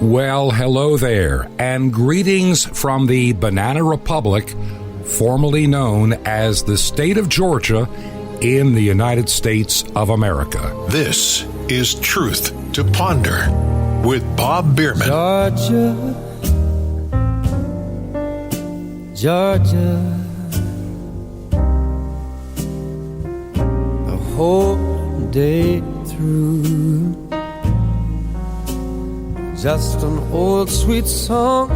Well, hello there, and greetings from the Banana Republic, formerly known as the state of Georgia in the United States of America. This is Truth to Ponder with Bob Bierman. Georgia, Georgia, the whole day through, just an old sweet song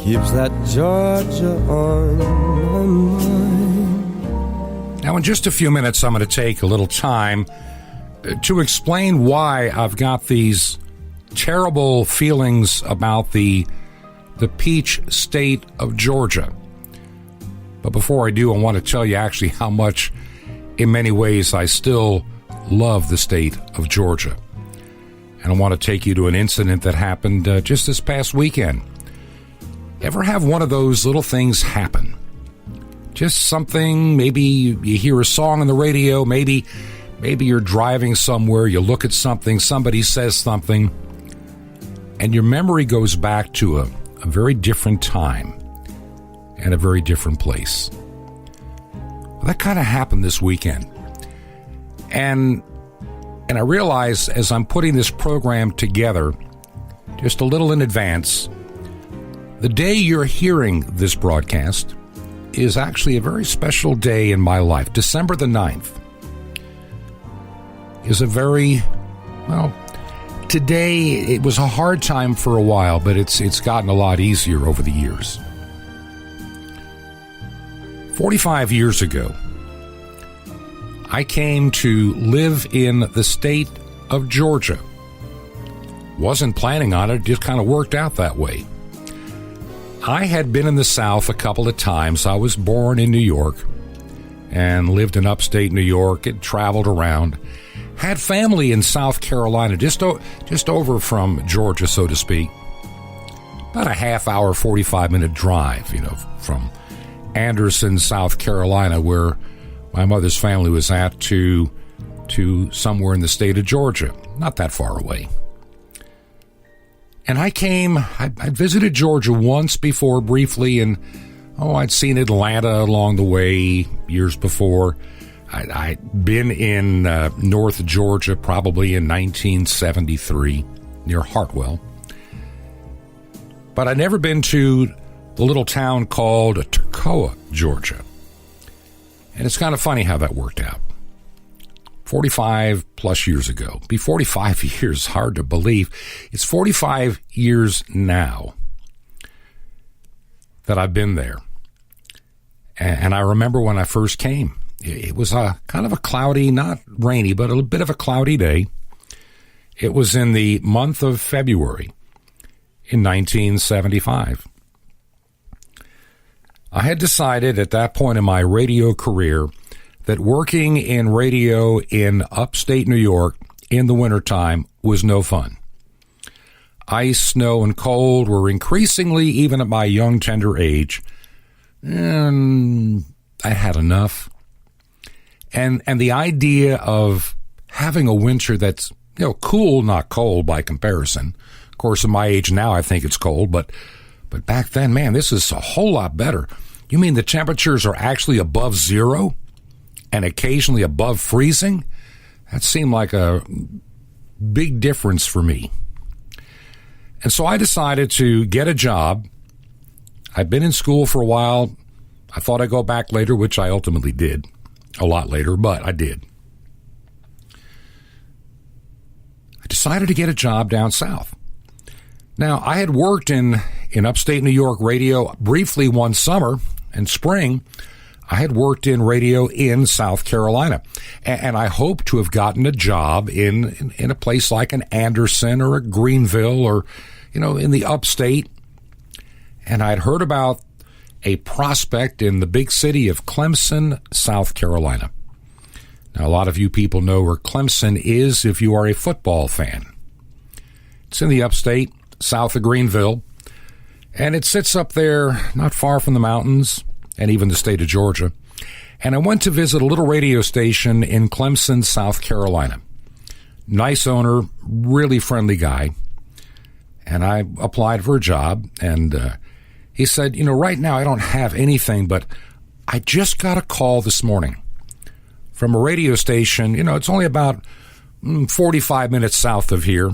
keeps that Georgia on my mind. Now, in just a few minutes, I'm going to take a little time to explain why I've got these terrible feelings about the peach state of Georgia. But before I do, I want to tell you actually how much, in many ways, I still love the state of Georgia. And I want to take you to an incident that happened just this past weekend. Ever have one of those little things happen? Just something, maybe you hear a song on the radio, maybe you're driving somewhere, you look at something, somebody says something, and your memory goes back to a very different time and a very different place. Well, that kind of happened this weekend. And I realize as I'm putting this program together, just a little in advance, the day you're hearing this broadcast is actually a very special day in my life. December the 9th is a very, well, today it was a hard time for a while, but it's gotten a lot easier over the years. 45 years ago, I came to live in the state of Georgia. Wasn't planning on it, just kind of worked out that way. I had been in the South a couple of times. I was born in New York and lived in upstate New York and traveled around. Had family in South Carolina, just over from Georgia, so to speak. About a half-hour, 45-minute drive, from Anderson, South Carolina, where my mother's family was at, to somewhere in the state of Georgia, not that far away. And I visited Georgia once before briefly, and I'd seen Atlanta along the way years before. I'd been in North Georgia probably in 1973 near Hartwell. But I'd never been to the little town called Toccoa, Georgia. And it's kind of funny how that worked out. 45 plus years ago. Be 45 years, hard to believe. It's 45 years now that I've been there. And I remember when I first came. It was a kind of a cloudy, not rainy, but a bit of a cloudy day. It was in the month of February in 1975. I had decided at that point in my radio career that working in radio in upstate New York in the wintertime was no fun. Ice, snow, and cold were increasingly, even at my young, tender age, and I had enough. And the idea of having a winter that's, cool, not cold by comparison. Of course, at my age now, I think it's cold, but back then, man, this is a whole lot better. You mean the temperatures are actually above zero and occasionally above freezing? That seemed like a big difference for me. And so I decided to get a job. I'd been in school for a while. I thought I'd go back later, which I ultimately did. A lot later, but I did. I decided to get a job down south. Now, I had worked in upstate New York radio briefly one summer and spring. I had worked in radio in South Carolina, and I hoped to have gotten a job in a place like an Anderson or a Greenville or, in the upstate. And I'd heard about a prospect in the big city of Clemson, South Carolina. Now, a lot of you people know where Clemson is if you are a football fan. It's in the upstate, south of Greenville, and it sits up there not far from the mountains and even the state of Georgia. And I went to visit a little radio station in Clemson, South Carolina. Nice owner, really friendly guy. And I applied for a job, and he said, right now I don't have anything, but I just got a call this morning from a radio station. It's only about 45 minutes south of here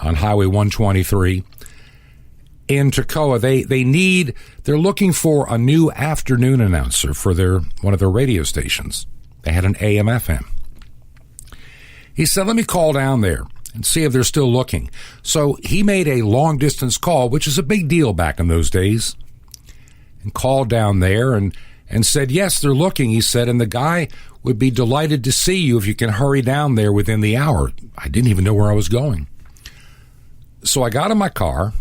on Highway 123 in Toccoa. They're looking for a new afternoon announcer for one of their radio stations. They had an AM FM. He said, let me call down there and see if they're still looking. So he made a long distance call, which is a big deal back in those days, and called down there and said, yes, they're looking, he said, and the guy would be delighted to see you if you can hurry down there within the hour. I didn't even know where I was going. So I got in my car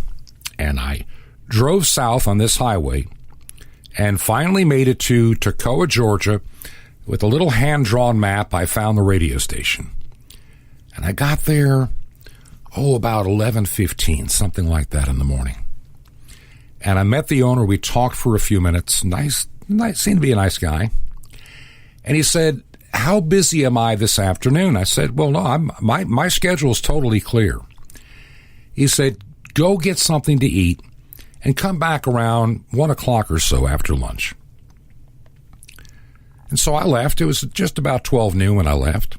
and I drove south on this highway and finally made it to Toccoa, Georgia. With a little hand-drawn map, I found the radio station. And I got there, about 11:15, something like that in the morning. And I met the owner. We talked for a few minutes. Nice, seemed to be a nice guy. And he said, how busy am I this afternoon? I said, well, no, my schedule is totally clear. He said, go get something to eat and come back around 1 o'clock or so after lunch. And so I left. It was just about 12 noon when I left.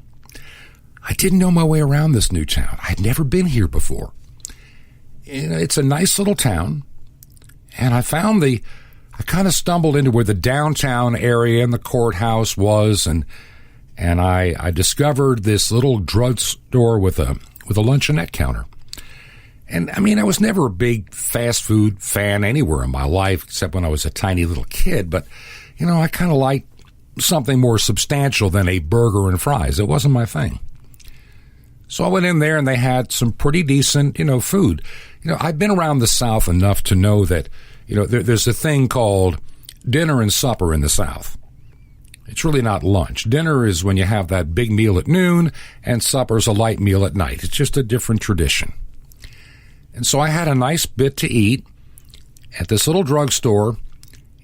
I didn't know my way around this new town. I'd never been here before. It's a nice little town. And I kind of stumbled into where the downtown area and the courthouse was, and I discovered this little drugstore with a luncheonette counter. And I was never a big fast food fan anywhere in my life, except when I was a tiny little kid. But, I kind of liked something more substantial than a burger and fries. It wasn't my thing. So I went in there and they had some pretty decent, food. I've been around the South enough to know that, there's a thing called dinner and supper in the South. It's really not lunch. Dinner is when you have that big meal at noon, and supper's a light meal at night. It's just a different tradition. And so I had a nice bit to eat at this little drugstore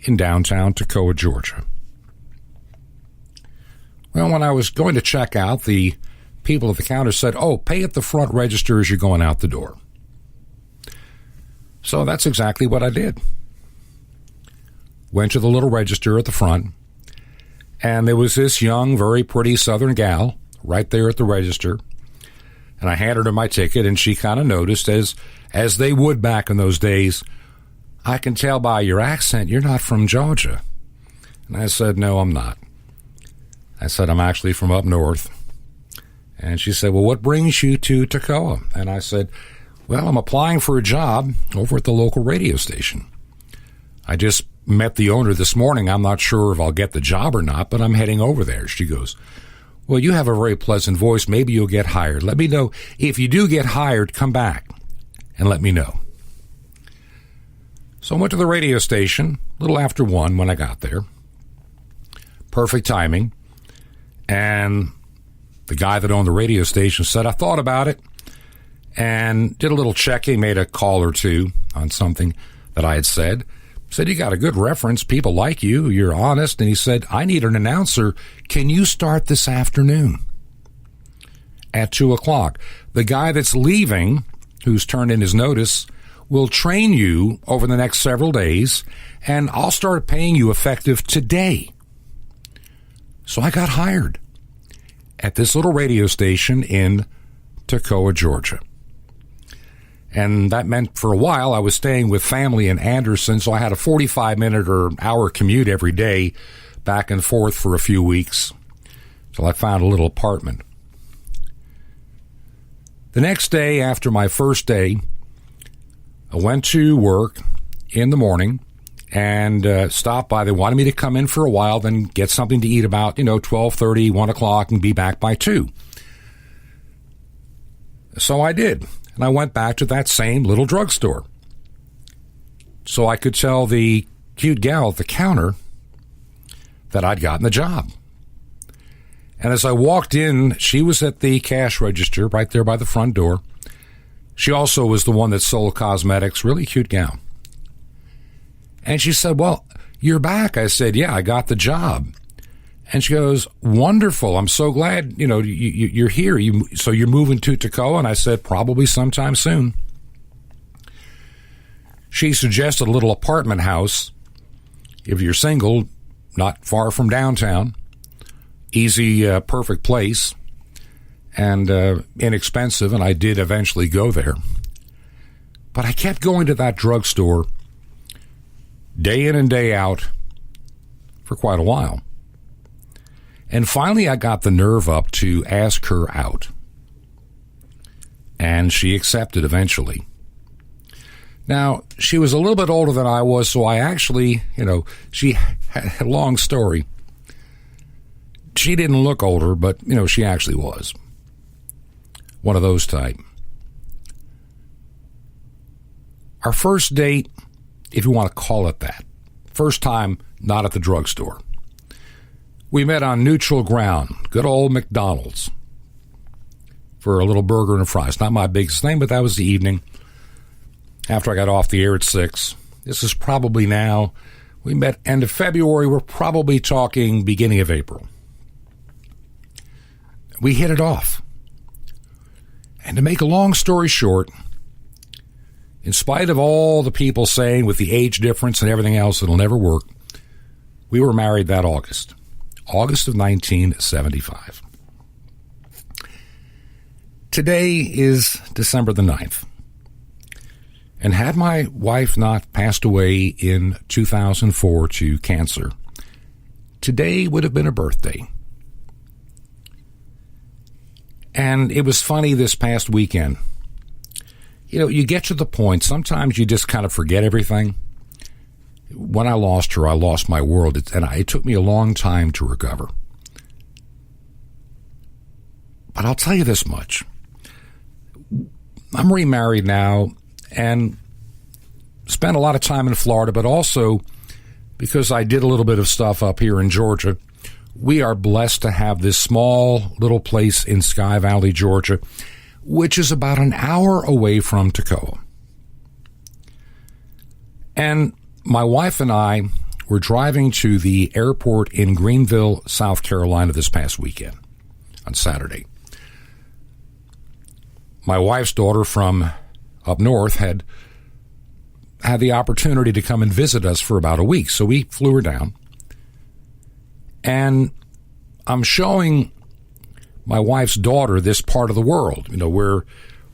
in downtown Toccoa, Georgia. Well, when I was going to check out, the people at the counter said, pay at the front register as you're going out the door. So that's exactly what I did. Went to the little register at the front, and there was this young, very pretty Southern gal right there at the register. And I handed her my ticket, and she kind of noticed, as they would back in those days, I can tell by your accent you're not from Georgia. And I said, no, I'm not. I said, I'm actually from up north. And she said, well, what brings you to Toccoa? And I said, well, I'm applying for a job over at the local radio station. I just met the owner this morning. I'm not sure if I'll get the job or not, but I'm heading over there. She goes, well, you have a very pleasant voice. Maybe you'll get hired. Let me know. If you do get hired, come back and let me know. So I went to the radio station a little after 1 when I got there. Perfect timing. And the guy that owned the radio station said, I thought about it and did a little checking, made a call or two on something that I had said. Said, you got a good reference. People like you. You're honest. And he said, I need an announcer. Can you start this afternoon at 2 o'clock? The guy that's leaving, who's turned in his notice, will train you over the next several days, and I'll start paying you effective today. So I got hired at this little radio station in Toccoa, Georgia. And that meant for a while I was staying with family in Anderson, so I had a 45-minute or hour commute every day back and forth for a few weeks till I found a little apartment. The next day, after my first day, I went to work in the morning and stopped by. They wanted me to come in for a while, then get something to eat about, 12:30, 1 o'clock, and be back by 2. So I did. And I went back to that same little drugstore so I could tell the cute gal at the counter that I'd gotten the job. And as I walked in, she was at the cash register right there by the front door. She also was the one that sold cosmetics, really cute gal. And she said, well, you're back. I said, yeah, I got the job. And she goes, wonderful. I'm so glad, you're here. So you're moving to Toccoa? And I said, probably sometime soon. She suggested a little apartment house, if you're single, not far from downtown. Easy, perfect place, and inexpensive, and I did eventually go there. But I kept going to that drugstore day in and day out for quite a while. And finally, I got the nerve up to ask her out. And she accepted eventually. Now, she was a little bit older than I was, so I actually, she had a long story. She didn't look older, but, she actually was. One of those type. Our first date, if you want to call it that, first time not at the drugstore. We met on neutral ground, good old McDonald's, for a little burger and fries. Not my biggest thing, but that was the evening after I got off the air at 6. This is probably now, we met end of February, we're probably talking beginning of April. We hit it off. And to make a long story short, in spite of all the people saying with the age difference and everything else it'll never work, we were married that August of 1975. Today is December the 9th. And had my wife not passed away in 2004 to cancer, today would have been a birthday. And it was funny this past weekend. You get to the point, sometimes you just kind of forget everything. When I lost her, I lost my world, and it took me a long time to recover. But I'll tell you this much. I'm remarried now and spent a lot of time in Florida, but also because I did a little bit of stuff up here in Georgia, we are blessed to have this small little place in Sky Valley, Georgia, which is about an hour away from Toccoa. And my wife and I were driving to the airport in Greenville, South Carolina this past weekend, on Saturday. My wife's daughter from up north had the opportunity to come and visit us for about a week, so we flew her down. And I'm showing my wife's daughter this part of the world,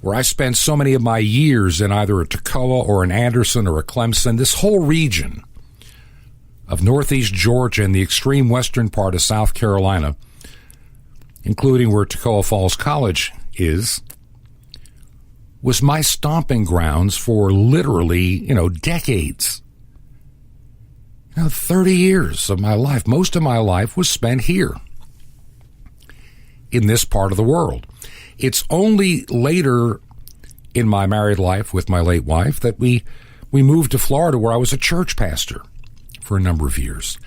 where I spent so many of my years in either a Toccoa or an Anderson or a Clemson, this whole region of northeast Georgia and the extreme western part of South Carolina, including where Toccoa Falls College is, was my stomping grounds for literally, decades. 30 years of my life, most of my life was spent here in this part of the world. It's only later in my married life with my late wife that we moved to Florida, where I was a church pastor for a number of years.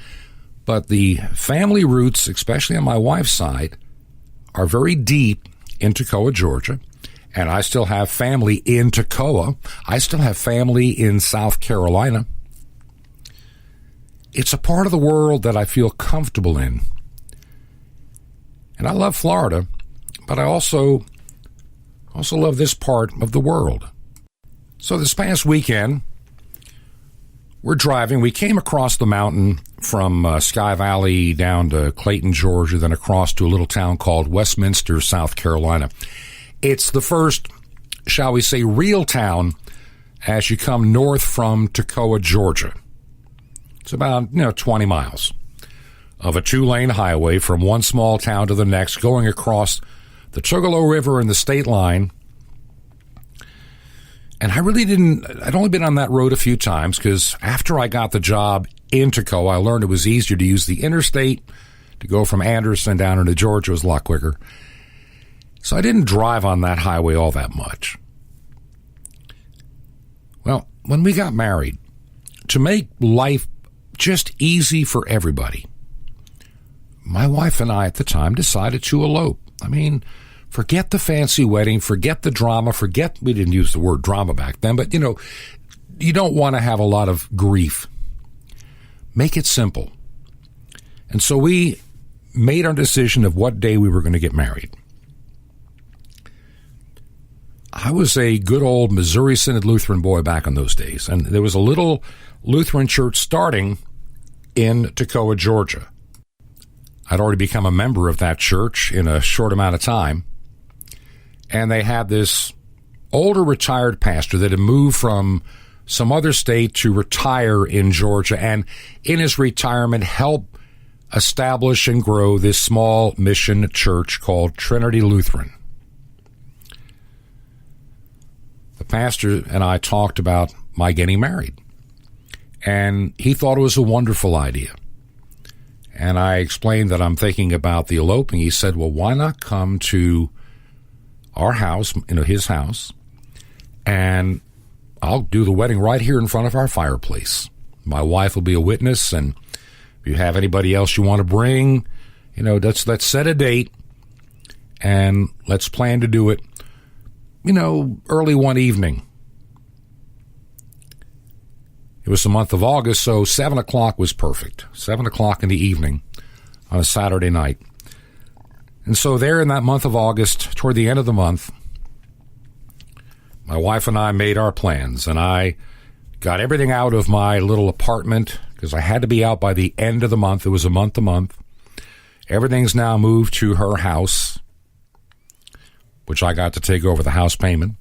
But the family roots, especially on my wife's side, are very deep in Toccoa, Georgia. And I still have family in Toccoa. I still have family in South Carolina. It's a part of the world that I feel comfortable in. And I love Florida, but I also love this part of the world. So this past weekend, we're driving. We came across the mountain from Sky Valley down to Clayton, Georgia, then across to a little town called Westminster, South Carolina. It's the first, shall we say, real town as you come north from Toccoa, Georgia. It's about, 20 miles of a 2-lane highway from one small town to the next, going across the Tugelo River and the state line. And I'd only been on that road a few times because after I got the job in Toccoa, I learned it was easier to use the interstate to go from Anderson down into Georgia. It was a lot quicker. So I didn't drive on that highway all that much. Well, when we got married, to make life just easy for everybody, my wife and I at the time decided to elope. Forget the fancy wedding, forget the drama, we didn't use the word drama back then, but you don't want to have a lot of grief. Make it simple. And so we made our decision of what day we were going to get married. I was a good old Missouri Synod Lutheran boy back in those days, and there was a little Lutheran church starting in Toccoa, Georgia. I'd already become a member of that church in a short amount of time, and they had this older retired pastor that had moved from some other state to retire in Georgia, and in his retirement helped establish and grow this small mission church called Trinity Lutheran. The pastor and I talked about my getting married, and he thought it was a wonderful idea. And I explained that I'm thinking about the eloping. He said, well, why not come to our house, his house, and I'll do the wedding right here in front of our fireplace. My wife will be a witness, and if you have anybody else you want to bring, let's set a date, and let's plan to do it, early one evening. It was the month of August, so 7 o'clock was perfect. 7 o'clock in the evening on a Saturday night. And so there in that month of August, toward the end of the month, my wife and I made our plans, and I got everything out of my little apartment because I had to be out by the end of the month. It was a month to month. Everything's now moved to her house, which I got to take over the house payment.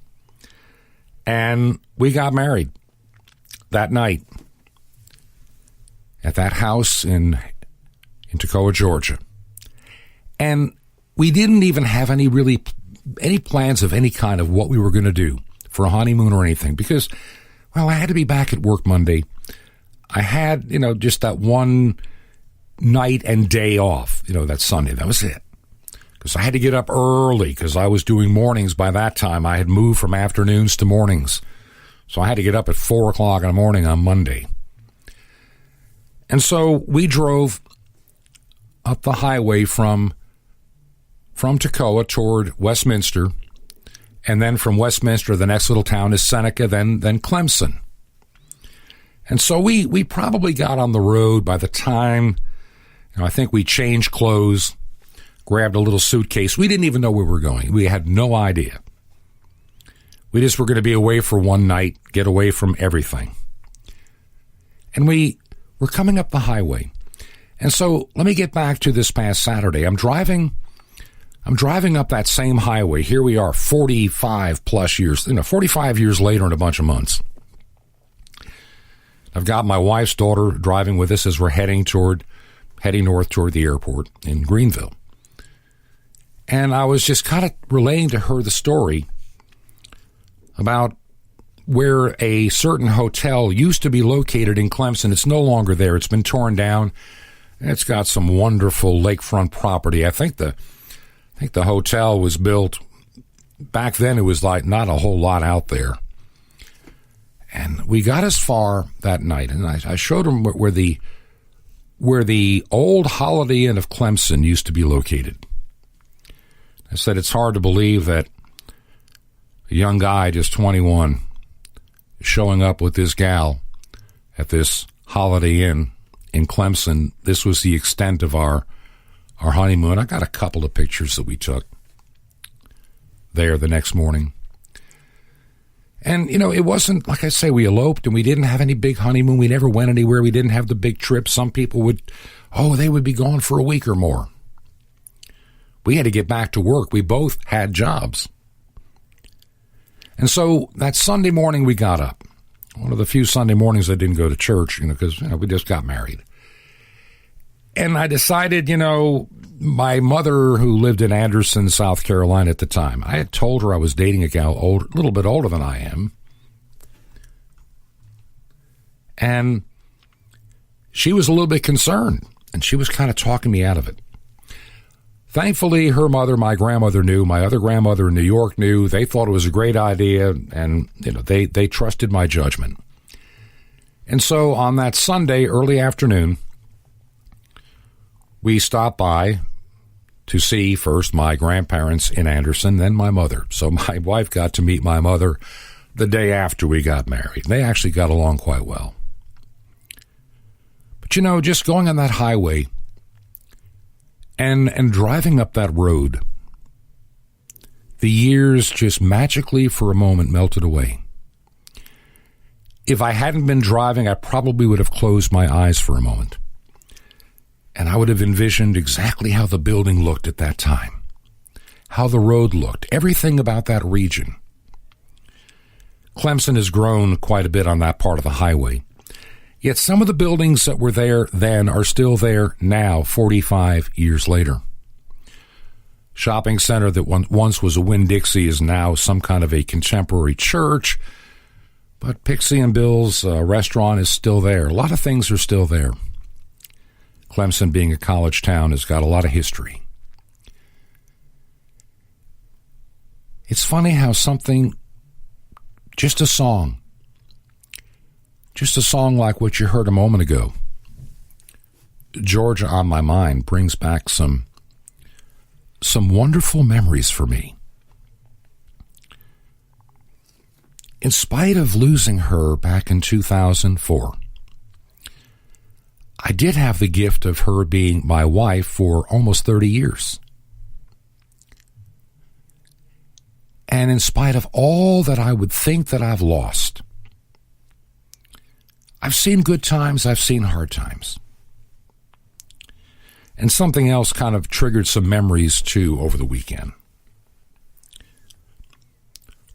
And we got married that night at that house in Toccoa, Georgia. And we didn't even have any plans of any kind of what we were going to do for a honeymoon or anything because, well, I had to be back at work Monday. I had, just that one night and day off, that Sunday. That was it. Because I had to get up early because I was doing mornings by that time. I had moved from afternoons to mornings. So I had to get up at 4 o'clock in the morning on Monday. And so we drove up the highway from Toccoa toward Westminster, and then from Westminster, the next little town is Seneca, then Clemson. And so we probably got on the road by the time, I think we changed clothes, grabbed a little suitcase. We didn't even know where we were going. We had no idea. We just were going to be away for one night, get away from everything. And we were coming up the highway. And so let me get back to this past Saturday. I'm driving up that same highway. Here we are 45 plus years, 45 years later in a bunch of months. I've got my wife's daughter driving with us as we're heading north toward the airport in Greenville. And I was just kind of relaying to her the story about where a certain hotel used to be located in Clemson. It's no longer there. It's been torn down. It's got some wonderful lakefront property. I think the hotel was built back then. It was like not a whole lot out there. And we got as far that night, and I showed them where the old Holiday Inn of Clemson used to be located. I said it's hard to believe that a young guy, just 21, showing up with this gal at this Holiday Inn in Clemson. This was the extent of our honeymoon. I got a couple of pictures that we took there the next morning. And, it wasn't, like I say, we eloped and we didn't have any big honeymoon. We never went anywhere. We didn't have the big trip. Some people they would be gone for a week or more. We had to get back to work. We both had jobs. And so that Sunday morning we got up. One of the few Sunday mornings I didn't go to church, because we just got married. And I decided, my mother, who lived in Anderson, South Carolina at the time, I had told her I was dating a gal a little bit older than I am. And she was a little bit concerned, and she was kind of talking me out of it. Thankfully, her mother, my grandmother, knew. My other grandmother in New York knew. They thought it was a great idea, and they trusted my judgment. And so on that Sunday, early afternoon, we stopped by to see first my grandparents in Anderson, then my mother. So my wife got to meet my mother the day after we got married. They actually got along quite well. But just going on that highway And driving up that road, the years just magically for a moment melted away. If I hadn't been driving, I probably would have closed my eyes for a moment. And I would have envisioned exactly how the building looked at that time, how the road looked, everything about that region. Clemson has grown quite a bit on that part of the highway. Yet some of the buildings that were there then are still there now, 45 years later. Shopping center that once was a Winn-Dixie is now some kind of a contemporary church. But Pixie and Bill's restaurant is still there. A lot of things are still there. Clemson, being a college town, has got a lot of history. It's funny how something, just a song like what you heard a moment ago, Georgia on My Mind, brings back some wonderful memories for me. In spite of losing her back in 2004, I did have the gift of her being my wife for almost 30 years. And in spite of all that I would think that I've lost, I've seen good times, I've seen hard times. And something else kind of triggered some memories, too, over the weekend.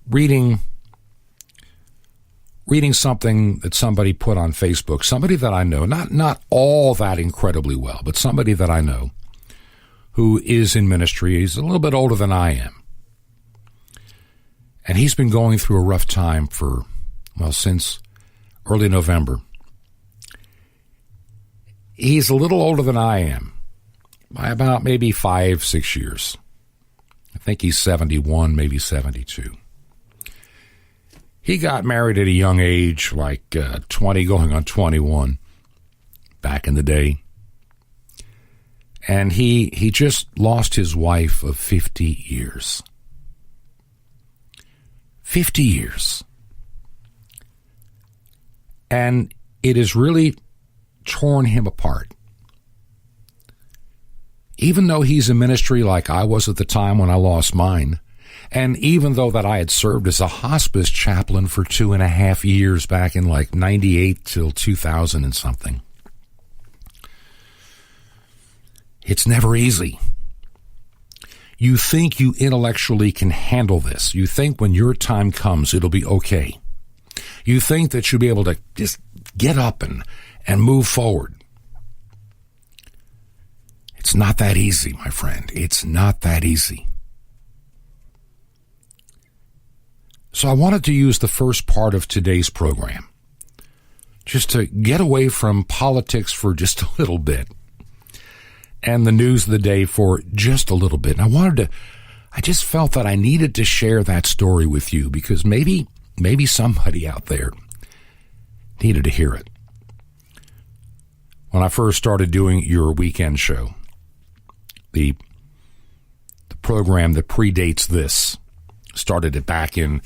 Reading something that somebody put on Facebook, somebody that I know, not all that incredibly well, but somebody that I know who is in ministry. He's a little bit older than I am. And he's been going through a rough time since early November. He's a little older than I am, by about maybe 5-6 years. I think he's 71, maybe 72. He got married at a young age, like 20 going on 21, back in the day. And he just lost his wife of 50 years. 50 years. And it has really torn him apart. Even though he's in ministry like I was at the time when I lost mine, and even though that I had served as a hospice chaplain for 2.5 years back in like 98 till 2000 and something, it's never easy. You think you intellectually can handle this. You think when your time comes, it'll be okay. You think that you'll be able to just get up and move forward. It's not that easy, my friend. It's not that easy. So I wanted to use the first part of today's program just to get away from politics for just a little bit and the news of the day for just a little bit. And I just felt that I needed to share that story with you because maybe somebody out there needed to hear it. When I first started doing your weekend show, the program that predates this, started it back in,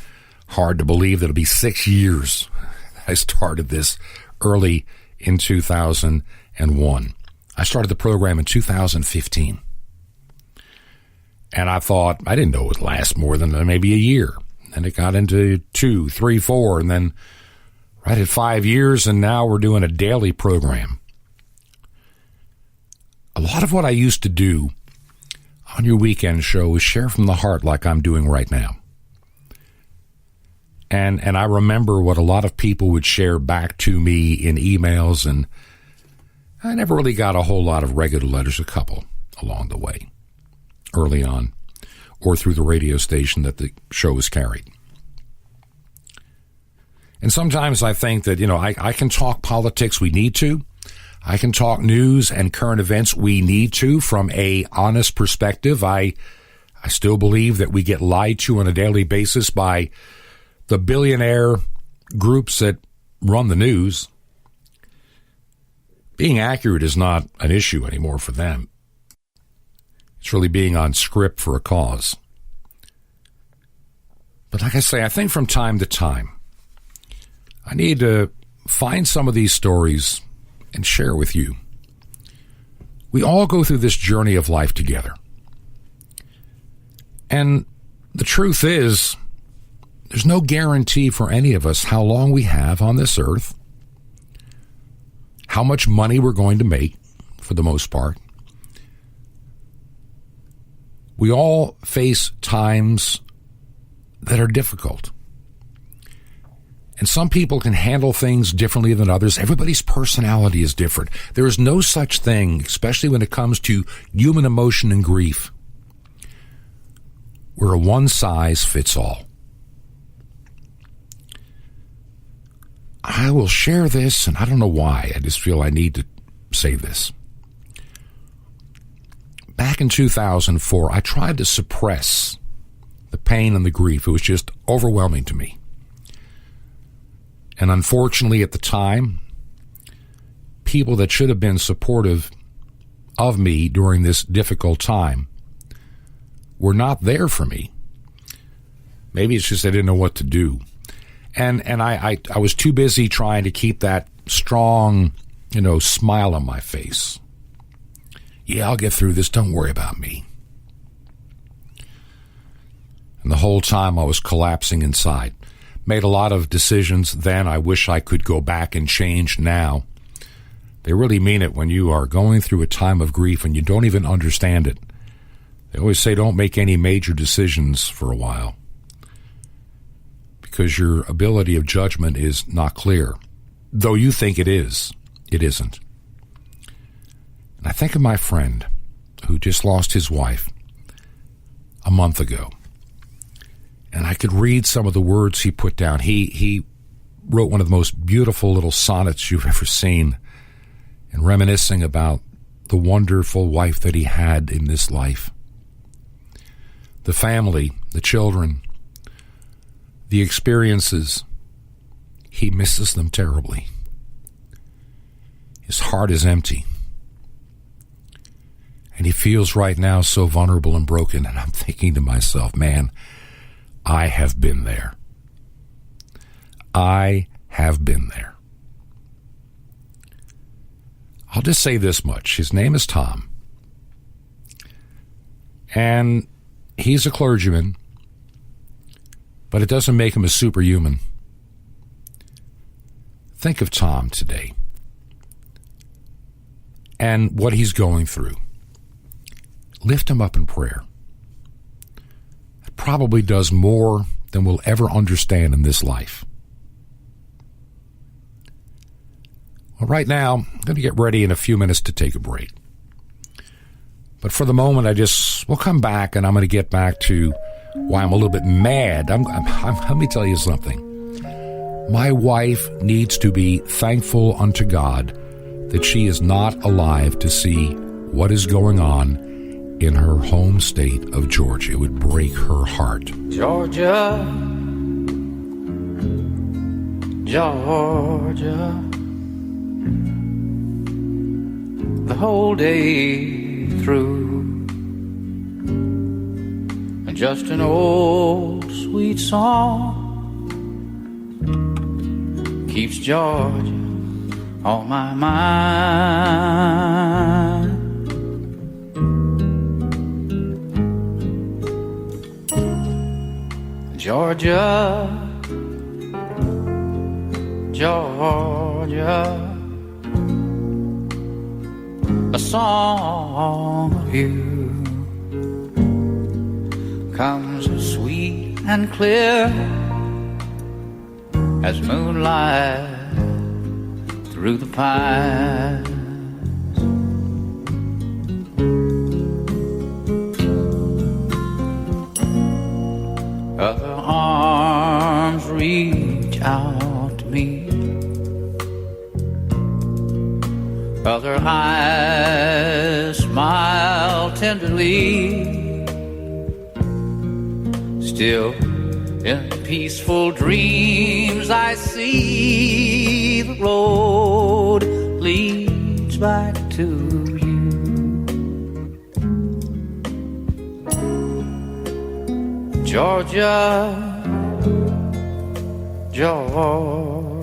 hard to believe that it'll be 6 years. I started this early in 2001. I started the program in 2015. And I thought, I didn't know it would last more than maybe a year. And it got into 2, 3, 4, and then right at 5 years, and now we're doing a daily program. A lot of what I used to do on your weekend show was share from the heart like I'm doing right now. And I remember what a lot of people would share back to me in emails, and I never really got a whole lot of regular letters, a couple along the way, early on, or through the radio station that the show was carried. And sometimes I think that, I can talk politics, we need to. I can talk news and current events, we need to, from a honest perspective. I still believe that we get lied to on a daily basis by the billionaire groups that run the news. Being accurate is not an issue anymore for them. It's really being on script for a cause. But like I say, I think from time to time, I need to find some of these stories and share with you We all go through this journey of life together. And the truth is, there's no guarantee for any of us how long we have on this earth, how much money we're going to make, for the most part. We all face times that are difficult. And some people can handle things differently than others. Everybody's personality is different. There is no such thing, especially when it comes to human emotion and grief, where a one-size-fits-all. I will share this, and I don't know why. I just feel I need to say this. Back in 2004, I tried to suppress the pain and the grief. It was just overwhelming to me. And unfortunately, at the time, people that should have been supportive of me during this difficult time were not there for me. Maybe it's just I didn't know what to do. And I was too busy trying to keep that strong, smile on my face. Yeah, I'll get through this. Don't worry about me. And the whole time I was collapsing inside. Made a lot of decisions then I wish I could go back and change now. They really mean it when you are going through a time of grief and you don't even understand it. They always say don't make any major decisions for a while, because your ability of judgment is not clear. Though you think it is, it isn't. And I think of my friend who just lost his wife a month ago. And I could read some of the words he put down. He wrote one of the most beautiful little sonnets you've ever seen, and reminiscing about the wonderful wife that he had in this life. The family, the children, the experiences, he misses them terribly. His heart is empty. And he feels right now so vulnerable and broken. And I'm thinking to myself, man, I have been there. I have been there. I'll just say this much. His name is Tom. And he's a clergyman, but it doesn't make him a superhuman. Think of Tom today and what he's going through. Lift him up in prayer. It probably does more than we'll ever understand in this life. Well, right now, I'm going to get ready in a few minutes to take a break. But for the moment, we'll come back, and I'm going to get back to why I'm a little bit mad. Let me tell you something. My wife needs to be thankful unto God that she is not alive to see what is going on in her home state of Georgia. It would break her heart. Georgia, Georgia, the whole day through, and just an old sweet song keeps Georgia on my mind. Georgia, Georgia, a song of you comes as sweet and clear as moonlight through the pines. Other arms reach out to me, other eyes smile tenderly. Still in peaceful dreams I see the road leads back to you. Georgia, Georgia,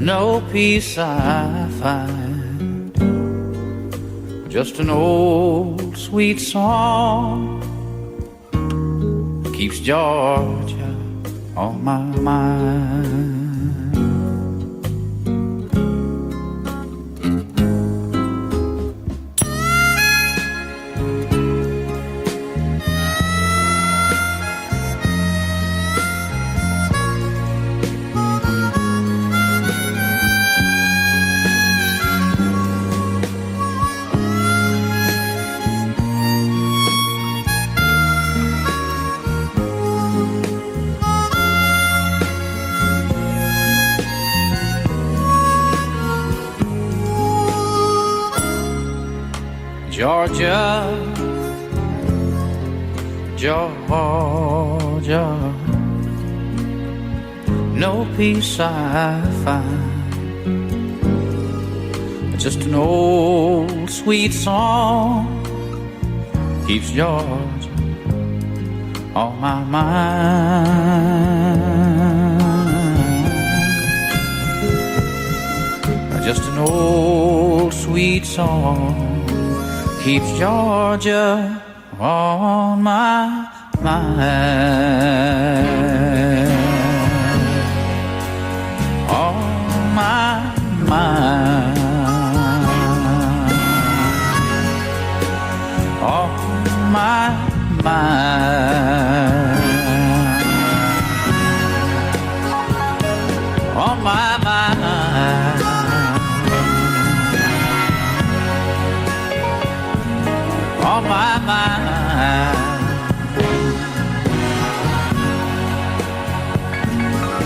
no peace I find. Just an old sweet song keeps Georgia on my mind. Georgia, Georgia, no peace I find. Just an old sweet song keeps Georgia on my mind. Just an old sweet song keeps Georgia on my mind. On my mind. On my mind. On my mind. On my mind.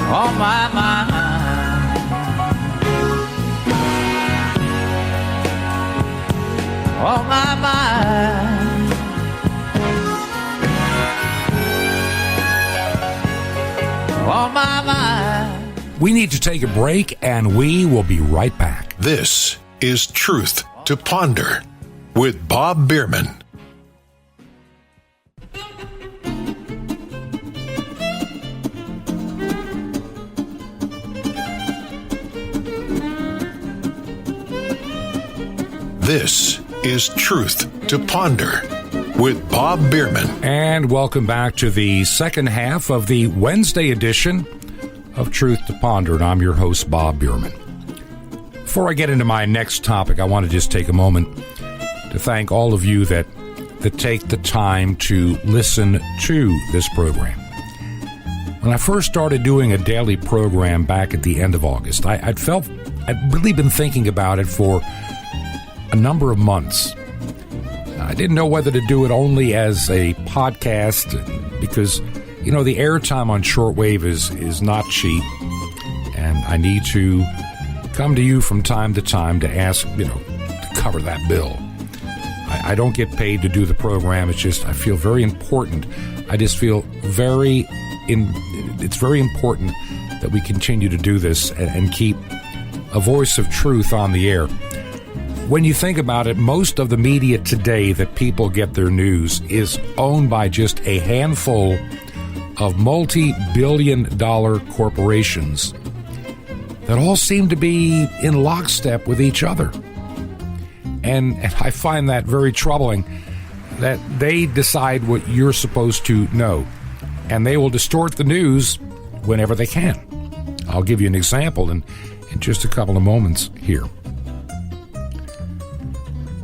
On my mind. On my mind. On my mind. We need to take a break, and we will be right back. This is Truth to Ponder with Bob Bierman. This is Truth to Ponder with Bob Bierman. And welcome back to the second half of the Wednesday edition of Truth to Ponder, and I'm your host, Bob Bierman. Before I get into my next topic, I want to just take a moment to thank all of you that take the time to listen to this program. When I first started doing a daily program back at the end of August, I'd really been thinking about it for a number of months. I didn't know whether to do it only as a podcast because, you know, the airtime on shortwave is not cheap, and I need to come to you from time to time to ask, to cover that bill. I don't get paid to do the program. It's just I feel very important. I just feel it's very important that we continue to do this and keep a voice of truth on the air. When you think about it, most of the media today that people get their news is owned by just a handful of multi-billion-dollar corporations that all seem to be in lockstep with each other. And I find that very troubling, that they decide what you're supposed to know, and they will distort the news whenever they can. I'll give you an example in just a couple of moments here.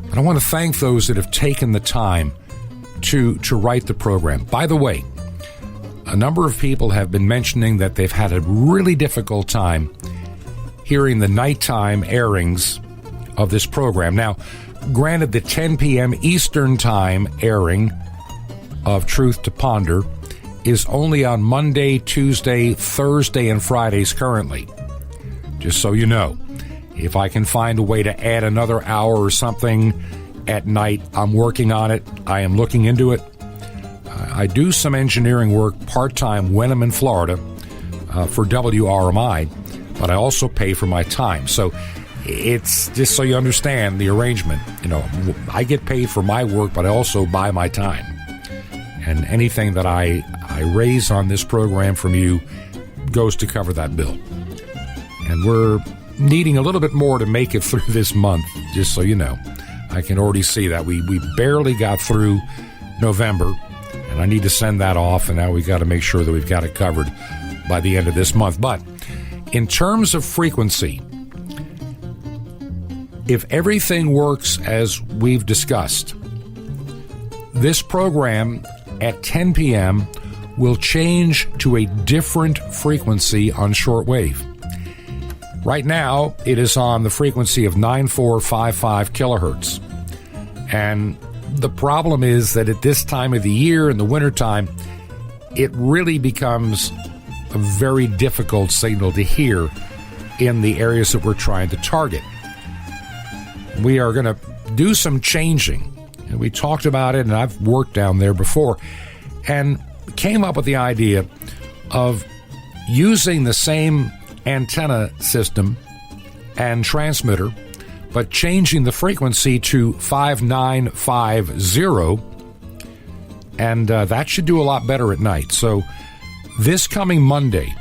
But I want to thank those that have taken the time to write the program. By the way, a number of people have been mentioning that they've had a really difficult time hearing the nighttime airings of this program. Now, granted, the 10 p.m. Eastern Time airing of Truth to Ponder is only on Monday, Tuesday, Thursday, and Fridays currently. Just so you know, if I can find a way to add another hour or something at night, I'm working on it. I am looking into it. I do some engineering work part-time when I'm in Florida for WRMI, but I also pay for my time. So it's just so you understand the arrangement. I get paid for my work, but I also buy my time. And anything that I raise on this program from you goes to cover that bill. And we're needing a little bit more to make it through this month, just so you know. I can already see that. We barely got through November, and I need to send that off, and now we got to make sure that we've got it covered by the end of this month. But in terms of frequency, if everything works as we've discussed, this program at 10 p.m. will change to a different frequency on shortwave. Right now, it is on the frequency of 9455 kilohertz. And the problem is that at this time of the year, in the wintertime, it really becomes a very difficult signal to hear in the areas that we're trying to target. We are going to do some changing. And we talked about it, and I've worked down there before, and came up with the idea of using the same antenna system and transmitter, but changing the frequency to 5950, and that should do a lot better at night. So this coming Monday,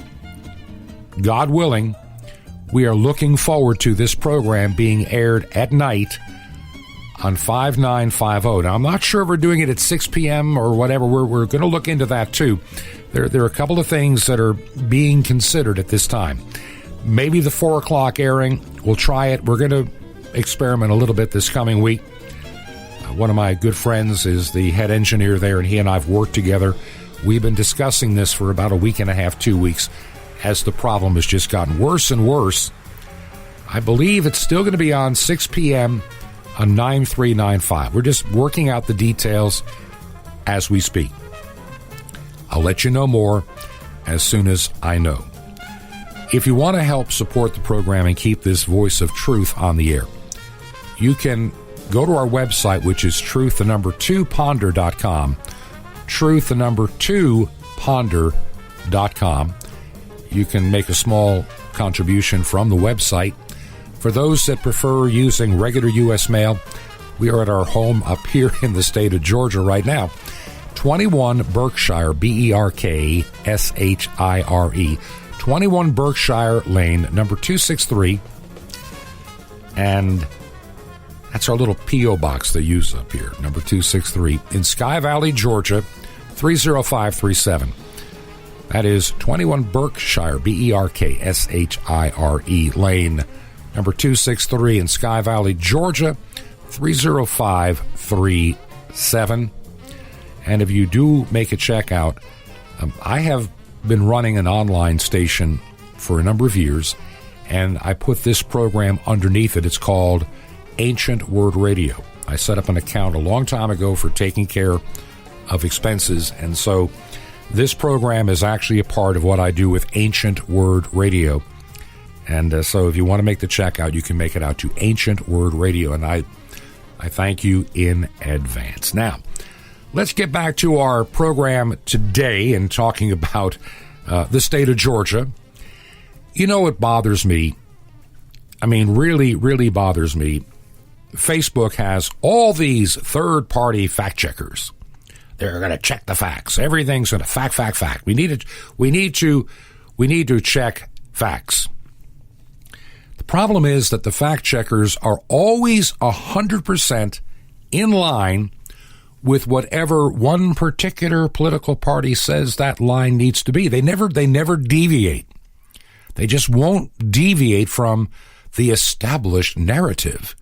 God willing, we are looking forward to this program being aired at night on 5950. Now, I'm not sure if we're doing it at 6 p.m. or whatever. We're going to look into that, too. There are a couple of things that are being considered at this time. Maybe the 4 o'clock airing. We'll try it. We're going to experiment a little bit this coming week. One of my good friends is the head engineer there, and he and I have worked together. We've been discussing this for about a week and a half, 2 weeks, as the problem has just gotten worse and worse. I believe it's still going to be on 6 p.m. on 9395. We're just working out the details as we speak. I'll let you know more as soon as I know. If you want to help support the program and keep this voice of truth on the air, you can go to our website, which is truth2ponder.com, truth2ponder.com. You can make a small contribution from the website. For those that prefer using regular U.S. mail, we are at our home up here in the state of Georgia right now. 21 Berkshire, Berkshire, 21 Berkshire Lane, number 263. And that's our little P.O. box they use up here, number 263, in Sky Valley, Georgia, 30537. That is 21 Berkshire, Berkshire Lane, number 263 in Sky Valley, Georgia, 30537. And if you do make a check out, I have been running an online station for a number of years, and I put this program underneath it. It's called Ancient Word Radio. I set up an account a long time ago for taking care of expenses, and so this program is actually a part of what I do with Ancient Word Radio. And so if you want to make the check out, you can make it out to Ancient Word Radio, and I thank you in advance. Now, let's get back to our program today and talking about the state of Georgia. You know what bothers me? I mean, really, really bothers me. Facebook has all these third-party fact checkers. They're going to check the facts. Everything's going to fact. We need to check facts. The problem is that the fact checkers are always 100% in line with whatever one particular political party says that line needs to be. They never deviate. They just won't deviate from the established narrative.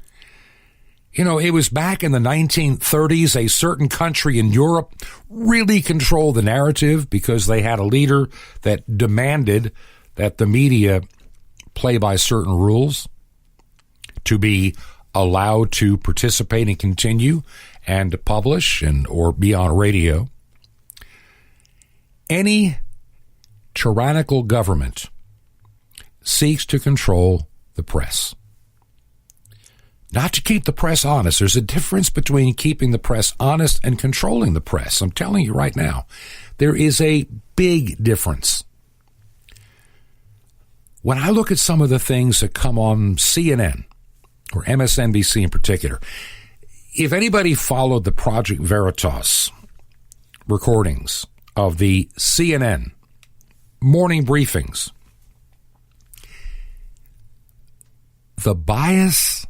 You know, it was back in the 1930s, a certain country in Europe really controlled the narrative because they had a leader that demanded that the media play by certain rules to be allowed to participate and continue and to publish or be on radio. Any tyrannical government seeks to control the press. Not to keep the press honest. There's a difference between keeping the press honest and controlling the press. I'm telling you right now, there is a big difference. When I look at some of the things that come on CNN or MSNBC in particular, if anybody followed the Project Veritas recordings of the CNN morning briefings, the bias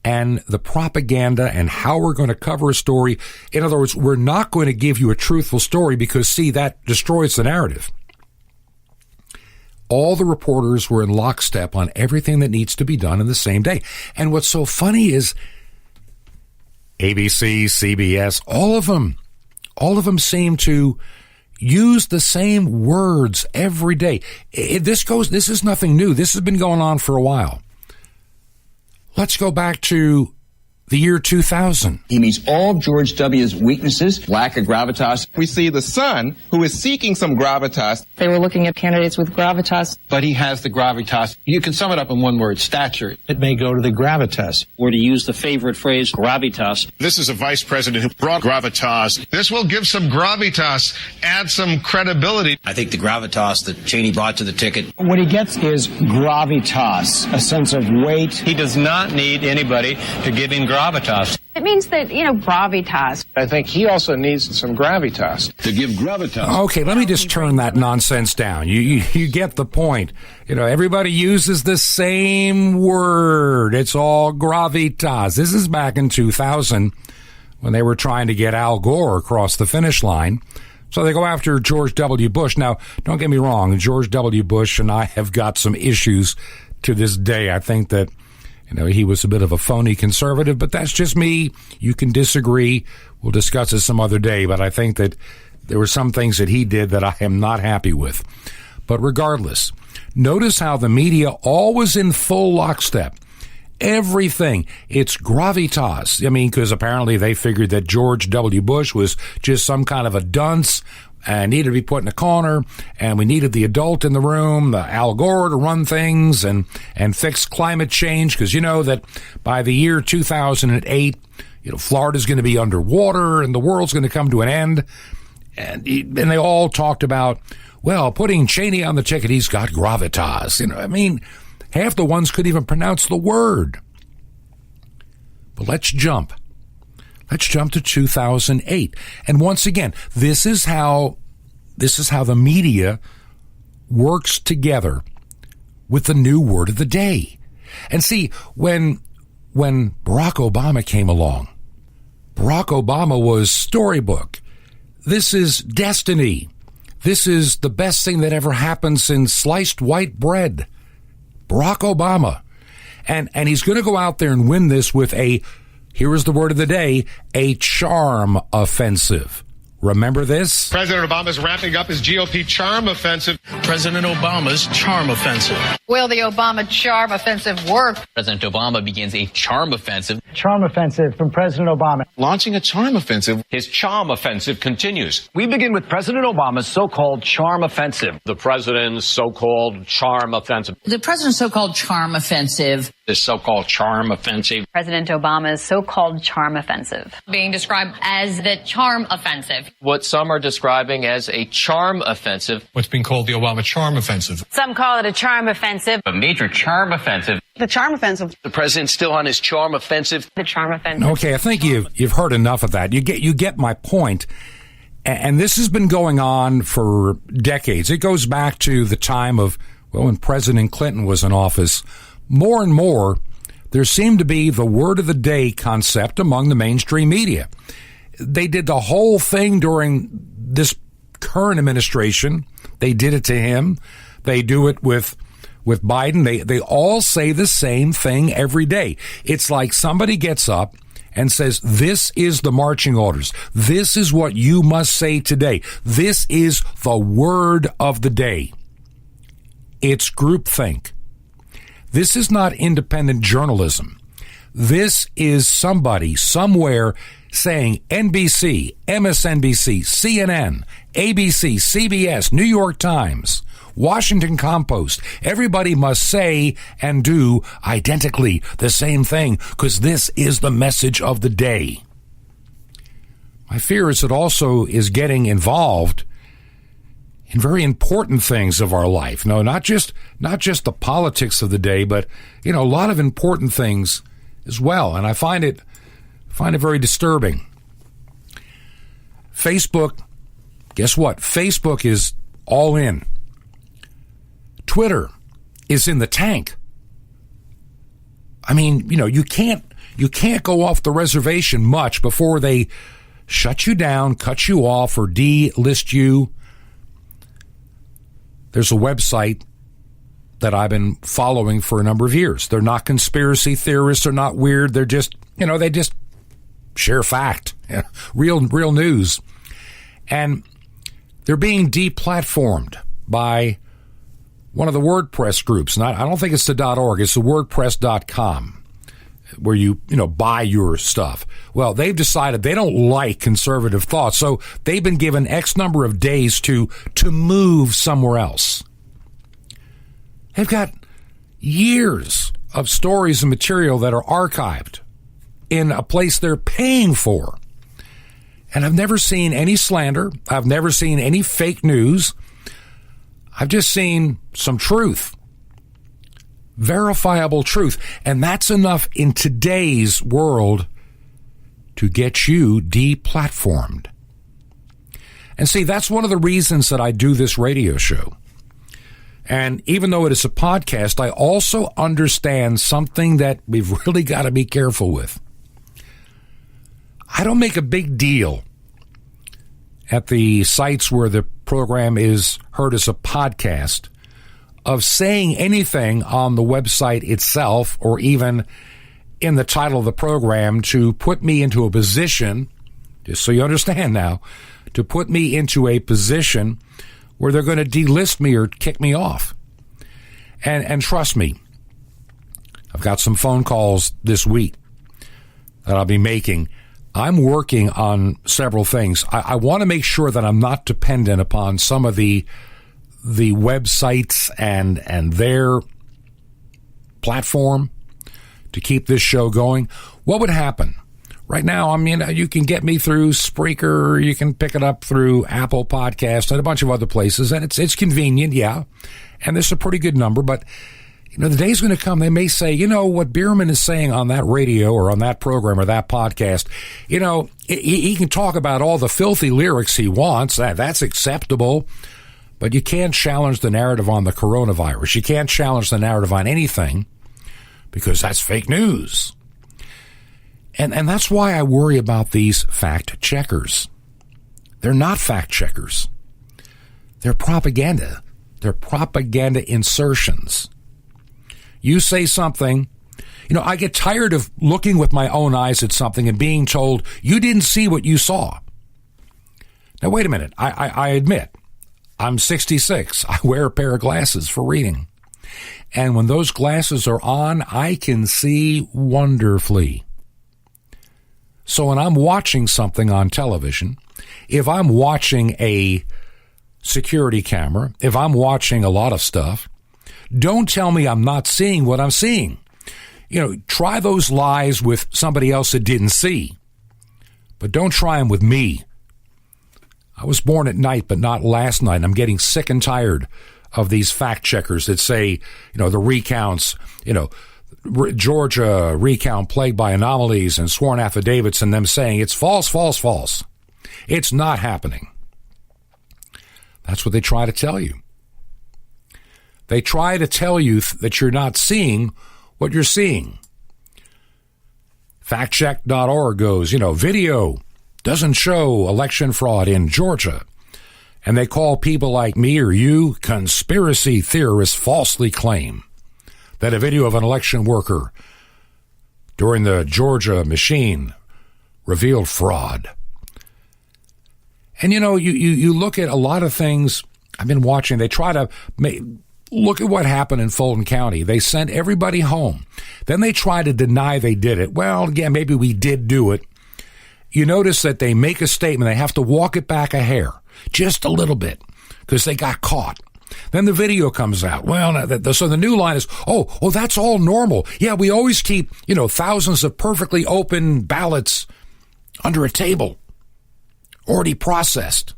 and the propaganda and how we're going to cover a story. In other words, we're not going to give you a truthful story because, see, that destroys the narrative. All the reporters were in lockstep on everything that needs to be done in the same day. And what's so funny is ABC, CBS, all of them seem to use the same words every day. This is nothing new. This has been going on for a while. Let's go back to the year 2000. He meets all of George W.'s weaknesses, lack of gravitas. We see the son who is seeking some gravitas. They were looking at candidates with gravitas. But he has the gravitas. You can sum it up in one word, stature. It may go to the gravitas. Or to use the favorite phrase, gravitas. This is a vice president who brought gravitas. This will give some gravitas, add some credibility. I think the gravitas that Cheney brought to the ticket. What he gets is gravitas, a sense of weight. He does not need anybody to give him gravitas. It means that, gravitas. I think he also needs some gravitas. To give gravitas. Okay, let me just turn that nonsense down. You get the point. Everybody uses the same word. It's all gravitas. This is back in 2000 when they were trying to get Al Gore across the finish line. So they go after George W. Bush. Now, don't get me wrong. George W. Bush and I have got some issues to this day. I think that he was a bit of a phony conservative, but that's just me. You can disagree. We'll discuss it some other day, but I think that there were some things that he did that I am not happy with. But regardless, notice how the media always in full lockstep. Everything. It's gravitas. Because apparently they figured that George W. Bush was just some kind of a dunce and needed to be put in a corner, and we needed the adult in the room, the Al Gore, to run things and fix climate change, because that by the year 2008, Florida's going to be underwater and the world's going to come to an end. And they all talked about, putting Cheney on the ticket, he's got gravitas. Half the ones couldn't even pronounce the word. But let's jump. Let's jump to 2008. And once again, this is how the media works together with the new word of the day. And see, when Barack Obama came along, Barack Obama was storybook. This is destiny. This is the best thing that ever happened since sliced white bread. Barack Obama. And he's going to go out there and win this with here is the word of the day, a charm offensive. Remember this? President Obama's ramping up his GOP charm offensive. President Obama's charm offensive. Will the Obama charm offensive work? President Obama begins a charm offensive. Charm offensive from President Obama. Launching a charm offensive. His charm offensive continues. We begin with President Obama's so-called charm offensive. The president's so-called charm offensive. The president's so-called charm offensive. The so-called charm offensive. President Obama's so-called charm offensive. Being described as the charm offensive. What some are describing as a charm offensive. What's being called the Obama charm offensive. Some call it a charm offensive. A major charm offensive. The charm offensive. The president's still on his charm offensive. The charm offensive. Okay, I think you've heard enough of that. You get my point. And this has been going on for decades. It goes back to the time of, when President Clinton was in office. More and more, there seemed to be the word of the day concept among the mainstream media. They did the whole thing during this current administration. They did it to him. They do it with Biden. They all say the same thing every day. It's like somebody gets up and says, this is the marching orders. This is what you must say today. This is the word of the day. It's groupthink. This is not independent journalism. This is somebody somewhere saying NBC, MSNBC, CNN, ABC, CBS, New York Times, Washington Compost. Everybody must say and do identically the same thing because this is the message of the day. My fear is it also is getting involved in very important things of our life. No, not just the politics of the day, but a lot of important things as well. And I find it very disturbing. Facebook, guess what? Facebook is all in. Twitter is in the tank. I mean, you can't go off the reservation much before they shut you down, cut you off, or delist you. There's a website that I've been following for a number of years. They're not conspiracy theorists. They're not weird. They're just, they just share fact, real news. And they're being deplatformed by one of the WordPress groups. And I don't think it's the .org. It's the WordPress.com, where you buy your stuff. Well, they've decided they don't like conservative thought, so they've been given X number of days to move somewhere else. They've got years of stories and material that are archived in a place they're paying for. And I've never seen any slander. I've never seen any fake news. I've just seen some truth. Verifiable truth. And that's enough in today's world to get you deplatformed. And see, that's one of the reasons that I do this radio show. And even though it is a podcast, I also understand something that we've really got to be careful with. I don't make a big deal at the sites where the program is heard as a podcast of saying anything on the website itself or even in the title of the program to put me into a position, just so you understand now, to put me into a position where they're going to delist me or kick me off. And trust me, I've got some phone calls this week that I'll be making. I'm working on several things. I want to make sure that I'm not dependent upon some of the websites and their platform to keep this show going. What would happen? Right now, I mean, you can get me through Spreaker, you can pick it up through Apple Podcasts and a bunch of other places, and it's convenient, yeah. And there's a pretty good number, but the day's going to come, they may say, what Bierman is saying on that radio or on that program or that podcast, he can talk about all the filthy lyrics he wants. That's acceptable. But you can't challenge the narrative on the coronavirus. You can't challenge the narrative on anything because that's fake news. And that's why I worry about these fact checkers. They're not fact checkers. They're propaganda. They're propaganda insertions. You say something, I get tired of looking with my own eyes at something and being told, you didn't see what you saw. Now, wait a minute. I admit, I'm 66. I wear a pair of glasses for reading. And when those glasses are on, I can see wonderfully. So when I'm watching something on television, if I'm watching a security camera, if I'm watching a lot of stuff, don't tell me I'm not seeing what I'm seeing. Try those lies with somebody else that didn't see. But don't try them with me. I was born at night, but not last night. I'm getting sick and tired of these fact checkers that say, the recounts, Georgia recount plagued by anomalies and sworn affidavits and them saying it's false, false, false. It's not happening. That's what they try to tell you. They try to tell you that you're not seeing what you're seeing. Factcheck.org goes, video doesn't show election fraud in Georgia. And they call people like me or you conspiracy theorists falsely claim that a video of an election worker during the Georgia machine revealed fraud. And, you look at a lot of things I've been watching. They try to look at what happened in Fulton County. They sent everybody home. Then they try to deny they did it. Well, yeah, maybe we did do it. You notice that they make a statement. They have to walk it back a hair, just a little bit, because they got caught. Then the video comes out. Well, so the new line is, oh, that's all normal. Yeah, we always keep, thousands of perfectly open ballots under a table, already processed.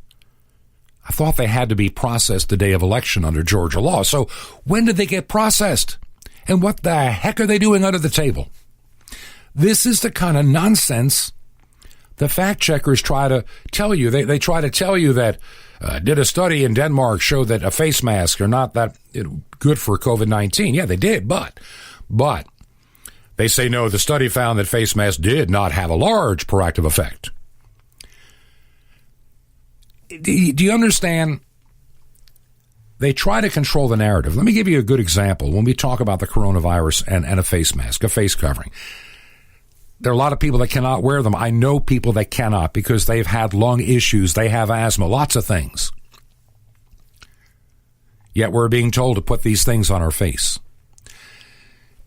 I thought they had to be processed the day of election under Georgia law. So when did they get processed? And what the heck are they doing under the table? This is the kind of nonsense the fact checkers try to tell you. They try to tell you that did a study in Denmark show that a face mask are not that good for COVID-19? Yeah, they did, but They say no, the study found that face masks did not have a large proactive effect. Do you understand? They try to control the narrative. Let me give you a good example when we talk about the coronavirus and a face mask, a face covering. There are a lot of people that cannot wear them. I know people that cannot because they've had lung issues, they have asthma, lots of things. Yet we're being told to put these things on our face.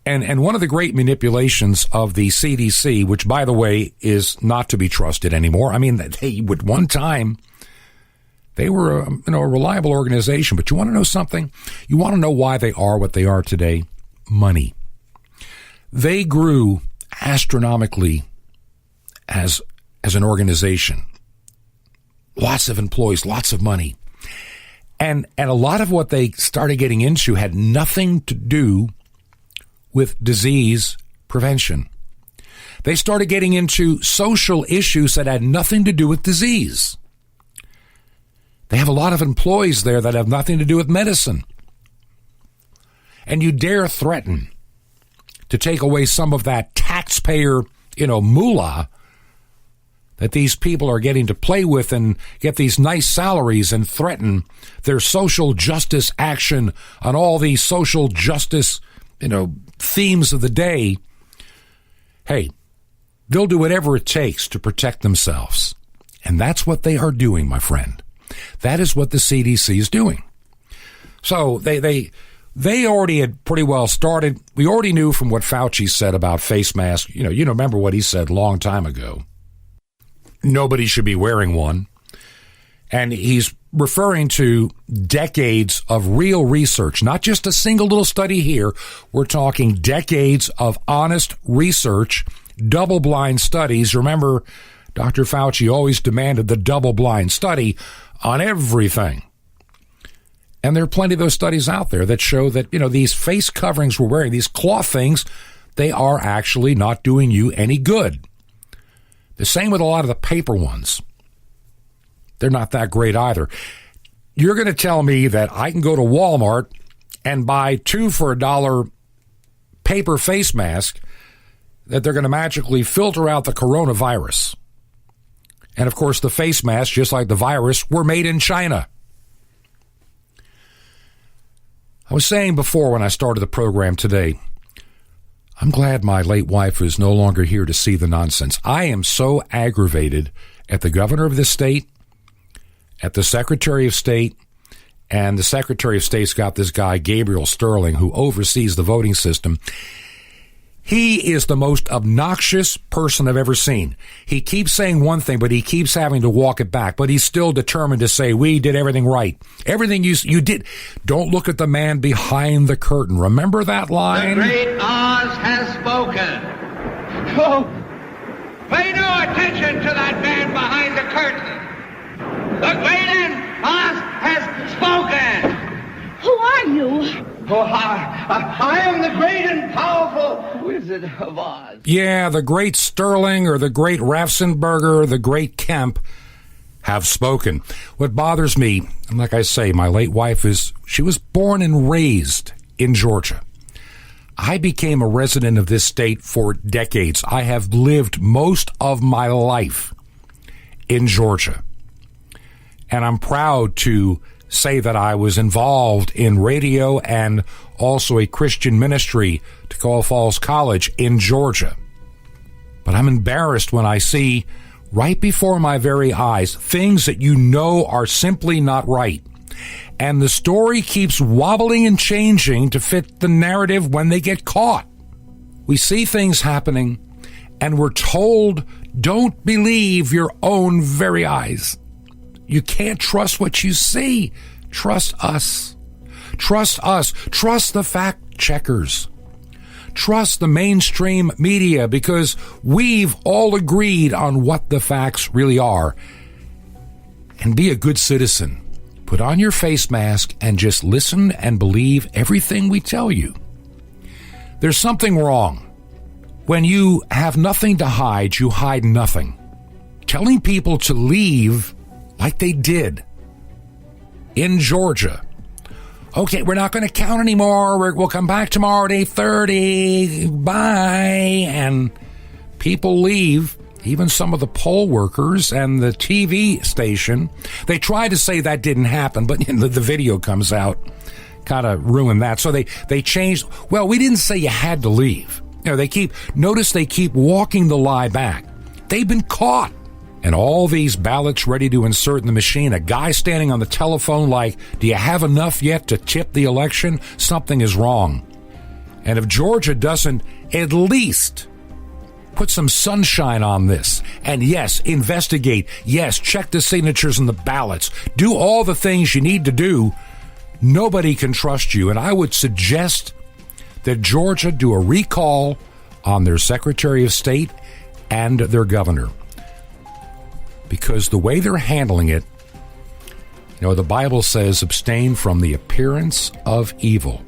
And one of the great manipulations of the CDC, which, by the way, is not to be trusted anymore. I mean, they would one time, they were a reliable organization. But you want to know something? You want to know why they are what they are today? Money. They grew astronomically as an organization. Lots of employees, lots of money. And a lot of what they started getting into had nothing to do with disease prevention. They started getting into social issues that had nothing to do with disease. They have a lot of employees there that have nothing to do with medicine. And you dare threaten to take away some of that taxpayer, moolah that these people are getting to play with and get these nice salaries and threaten their social justice action on all these social justice, themes of the day. Hey, they'll do whatever it takes to protect themselves. And that's what they are doing, my friend. That is what the CDC is doing. So they already had pretty well started. We already knew from what Fauci said about face masks. You remember what he said a long time ago. Nobody should be wearing one. And he's referring to decades of real research, not just a single little study here. We're talking decades of honest research, double-blind studies. Remember, Dr. Fauci always demanded the double-blind study on everything. And there are plenty of those studies out there that show that, these face coverings we're wearing, these cloth things, they are actually not doing you any good. The same with a lot of the paper ones. They're not that great either. You're going to tell me that I can go to Walmart and buy 2 for $1 paper face mask, that they're going to magically filter out the coronavirus. And of course, the face masks, just like the virus, were made in China. I was saying before when I started the program today, I'm glad my late wife is no longer here to see the nonsense. I am so aggravated at the governor of this state, at the Secretary of State, and the Secretary of State's got this guy, Gabriel Sterling, who oversees the voting system. He is the most obnoxious person I've ever seen. He keeps saying one thing, but he keeps having to walk it back. But he's still determined to say, we did everything right. Everything you did. Don't look at the man behind the curtain. Remember that line? The great Oz has spoken. Oh, pay no attention to that man behind the curtain. The great Oz has spoken. Who are you? Oh, I am the great and powerful Wizard of Oz. Yeah, the great Sterling or the great Raffensperger or the great Kemp have spoken. What bothers me, and like I say, my late wife she was born and raised in Georgia. I became a resident of this state for decades. I have lived most of my life in Georgia. And I'm proud to say that I was involved in radio and also a Christian ministry to Toccoa Falls College in Georgia. But I'm embarrassed when I see right before my very eyes things that are simply not right. And the story keeps wobbling and changing to fit the narrative when they get caught. We see things happening and we're told, don't believe your own very eyes. You can't trust what you see. Trust us. Trust us. Trust the fact checkers. Trust the mainstream media because we've all agreed on what the facts really are. And be a good citizen. Put on your face mask and just listen and believe everything we tell you. There's something wrong. When you have nothing to hide, you hide nothing. Telling people to leave like they did in Georgia, Okay, we're not going to count anymore. We'll come back tomorrow at 8:30. Bye. And people leave, even some of the poll workers and the TV station. They tried to say that didn't happen, but the video comes out. Kind of ruined that. So they changed. Well, we didn't say you had to leave. They keep walking the lie back. They've been caught. And all these ballots ready to insert in the machine. A guy standing on the telephone like, do you have enough yet to tip the election? Something is wrong. And if Georgia doesn't at least put some sunshine on this, and yes, investigate, yes, check the signatures and the ballots, do all the things you need to do, nobody can trust you. And I would suggest that Georgia do a recall on their Secretary of State and their governor. Because the way they're handling it, the Bible says, abstain from the appearance of evil.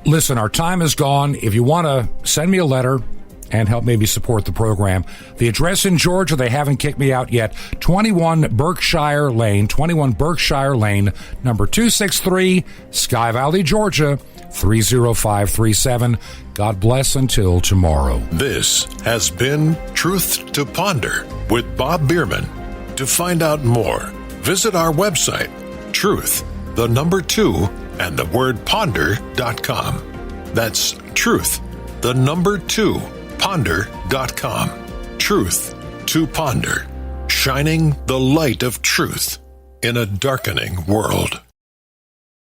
Listen, our time is gone. If you want to send me a letter and help maybe support the program, the address in Georgia, they haven't kicked me out yet, 21 Berkshire Lane, number 263, Sky Valley, Georgia, 30537. God bless until tomorrow. This has been Truth to Ponder with Bob Bierman. To find out more, visit our website, truth2ponder.com. That's truth2ponder.com. Truth to Ponder, shining the light of truth in a darkening world.